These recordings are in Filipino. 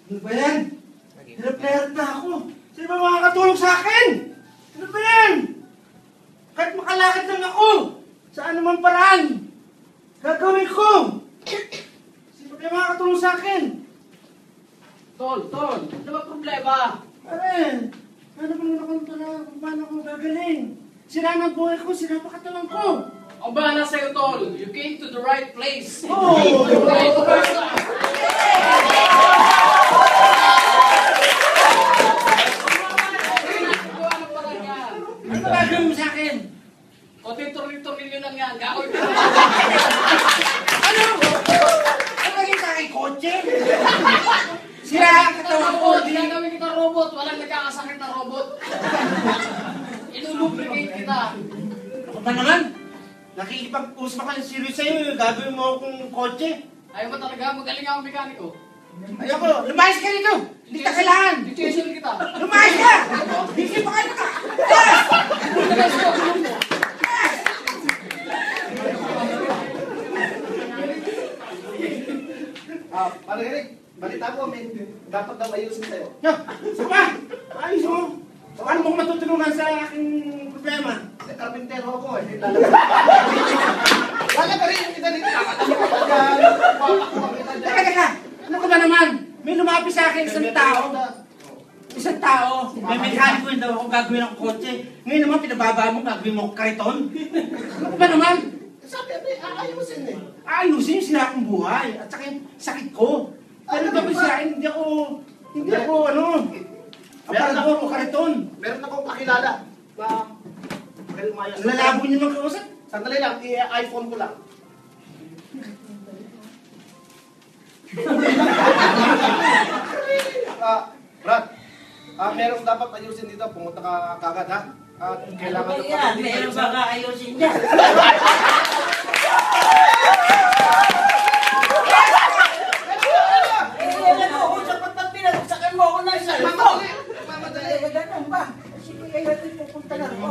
Ano ba yan? Hirap na ako. Sino ba makakatulong sa akin? Ano ba yan? Kahit makalakad lang ako, sa anumang paraan, gagawin ko. Sino ba makakatulong sa akin? Tol, ano ba problema? Pare, ano ba naman ako pala kung paano ako gagaling? Sira ng buhay ko, sira pa katawan ko. Ang bahala sa'yo, Tol. You came to the right place. Oh! Right person. Ano ba gagawin mo sa akin? Kote-tornilyo lang yan. Gagawin mo. Ano? Ano naging sa akin? Kotse? Sira ang katawan ko. Ginagawin kita robot. Walang nagkakasakit na robot. Iluluplicate kita. Ako ba naman? Nakikipag-usap ako ng serious sa'yo. Gagawin mo akong kotse. Ayaw ba talaga? Magaling ako mekaniko. Ayoko. Lumayas ka rito. Hindi ka kailangan. Situation kita. Lumayas ka! Hindi pa kayo ka! Parang Eric, balita ko, may dapat daw ayusin sa'yo. No, sapa! Ayos mo! Paano mo matutulungan sa aking problema? Kasi karpintero ako eh. Wala ka rin yung kita dito. Teka! Ano ka ba naman? May lumapi sa akin isang tao. Isang tao. May mekaniko yun daw ako gagawin ng kotse. Ngayon naman pinababa mo gagawin mo kariton. Ano ka ba naman? Sabi, aayusin eh. Ayusin yung sira akong buhay. At saka yung sakit ko. Pero dapat sirain, hindi ako ano. Aparado ako kariton. Meron akong kakilala na Mayas. Lalabo niyo naman kausap. Sandali lang, i-iPhone ko lang. Brad, meron dapat ayusin dito. Pumunta ka kagad ha. At kailangan Ano yan? Meron ba ka ayusin dyan? Pag pinagsakan mo ako ng cellphone. Mamadali. Ganun ba? Sige, kayo pupunta na ako.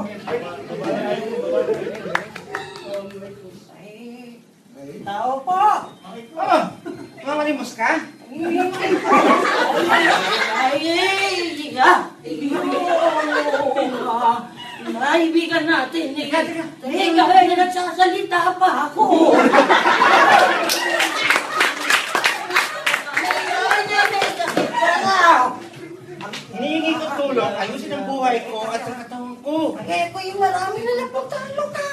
Ay, tao po! Oh, mamalimos ka? Ay, higa! Naibigan natin eh. Teka, kaya nagsasalita pa ako. Hinihingi ko tulong, ayusin ang buhay ko at ang katawan ko. Eh, ko yung marami na naputalo ka.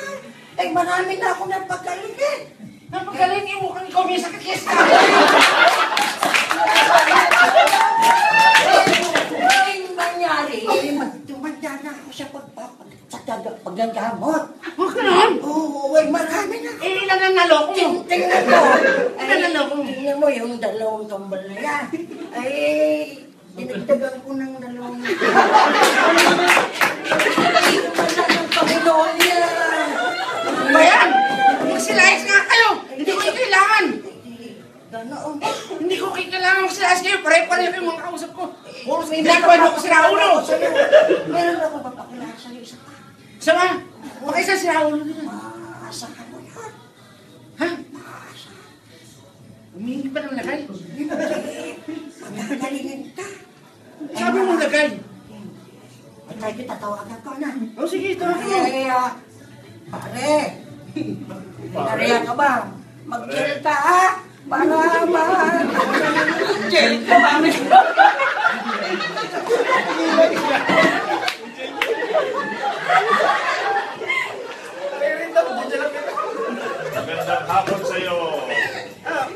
Eh, marami na ako napagaling. Napagaling yung mukhang ikaw may sakit yes ka. Eh, yung nangyari, tumanda na ako sa paggagamot. Huwag ka naman. Oo, eh, marami na ako. Eh, ilan ang naloko mo? Tingnan mo. Ilan ang naloko mo? Tingnan mo yung dalawang kambal na yan. Ay, dinagdagan ko ng dalawang. Ay, wala ng Panginoon yan. Ano ba yan? Magsilayas nga kayo. Hindi ko kayo kailangan. Ganoon. Hindi ko kayo kailangan magsilayas kayo. Pare-pareho kayo mga kausap ko. Puro sa hindi ko ano ko si Raulo. Meron ako mapakilala sa'yo isa pa. Sama? Baka isa si Raulo nila. Maasa ka mo yan. Ha? Humingi pa ng lagay. Magalingan ka. Sabi mo lagay. Ay, tayo tatawagan ko na. O sige, ito ako. Pare, nariyan ka ba? Mag-gel ka ha? Para gel ka ba? Magandang hapon sa iyo.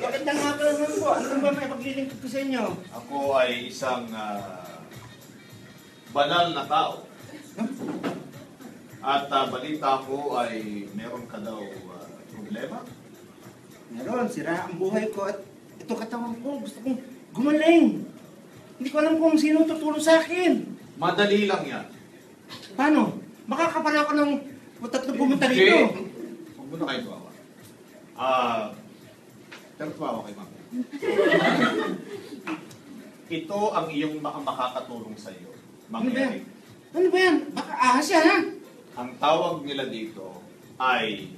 Magandang hapon naman po. Ano ba may paglilingkod ko sa inyo? Ako ay isang banal na tao. At balita ko ay meron ka daw problema. Meron, sira ang buhay ko at ito katawan ko. Gusto kong gumaling. Hindi ko alam kung sino tutulong sa akin. Madali lang yan. Paano? Makakapala ko ng tatlong pumunta Jay, rito. huwag mo na kayo tuwawa. Pero tuwawa kay ma'am. Ito ang iyong makakatulong sa iyo, Mang Ano ba yan? Eric. Ano ba yan? Baka ahas yan, ha? Ang tawag nila dito ay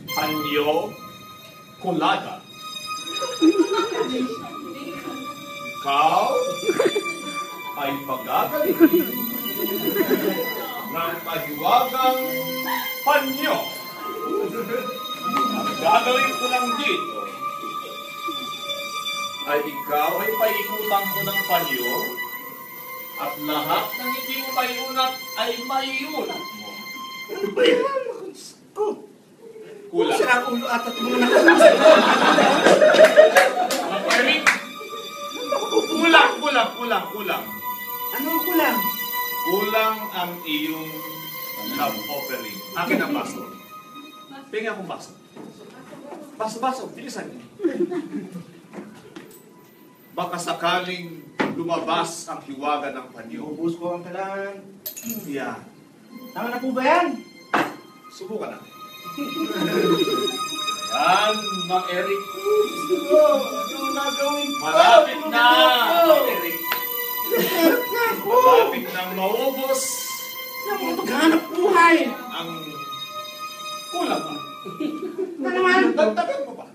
panyo Kolada. Ikaw ay pagagaling ng pahiwagang panyo. Ang gagawin ko lang dito ay ikaw ay paikutan ko ng panyo at lahat ng hindi mo maiunat ay maiunat mo. Ano ba yan? Ko. Kulang. Sira ang ulo at muna. Eric, kulang. Ano ang kulang? Kulang ang iyong love offering. Akin ang baso. Pingi akong baso. Baso, bilisan niyo. Baka sakaling lumabas ang hiwaga ng panyo. Ubus ko ang kailangan. Yan. Tama na po ba yan? Subukan natin. Yan, Mang Eric. Ano nagawin ko? Malapit na, Mang Eric. Hirap na ako. Malapit nang maubos Yung mga maghanap buhay. ang kulang mo. Na naman? Dagdagan mo pa.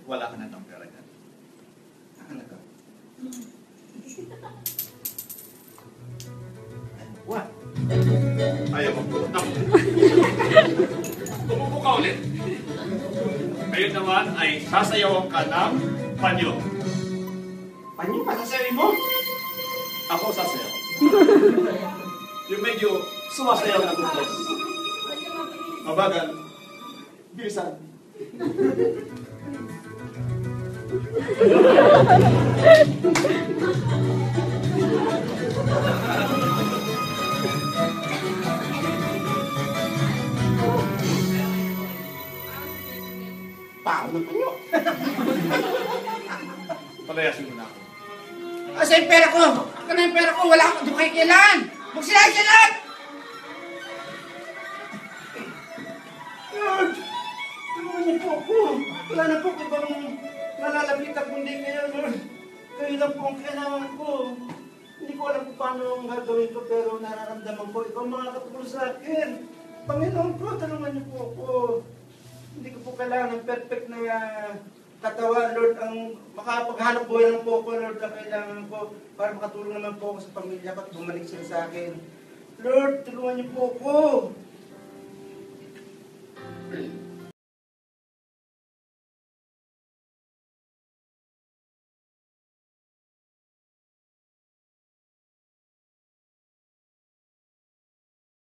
Wala ka na ng pera dyan. Ano ka? What? Ayaw mo. Tumubo ka ulit. Ngayon naman ay sasayawan ka ng panyo. Panyo, masasari mo? Ako sasayaw. Yung medyo sumasayaw na tutos. Mabagal. Bilisan. Pao ng panyo. Palayasin mo na ako. Asa yung pera ko? Aka na yung pera ko. Wala akong doon kayo kailan. Magsilahat siya lahat! Lord, tulungan niyo po ako. Wala na po ibang nalalapitan kundi kayo, Lord. Kayo lang po ang kailangan ko. Hindi ko alam kung paano ang gagawin ko, pero nararamdaman ko. Ikaw makakatulong sa akin. Panginoon ko, tulungan niyo po ako. Hindi ko po kailangan ng perfect na katawan, Lord. Ang makapaghanap buhay lang po ako, Lord, ang kailangan ko para makatulong naman po ako sa pamilya ko at bumalik sila sa akin. Lord, tulungan niyo po ako.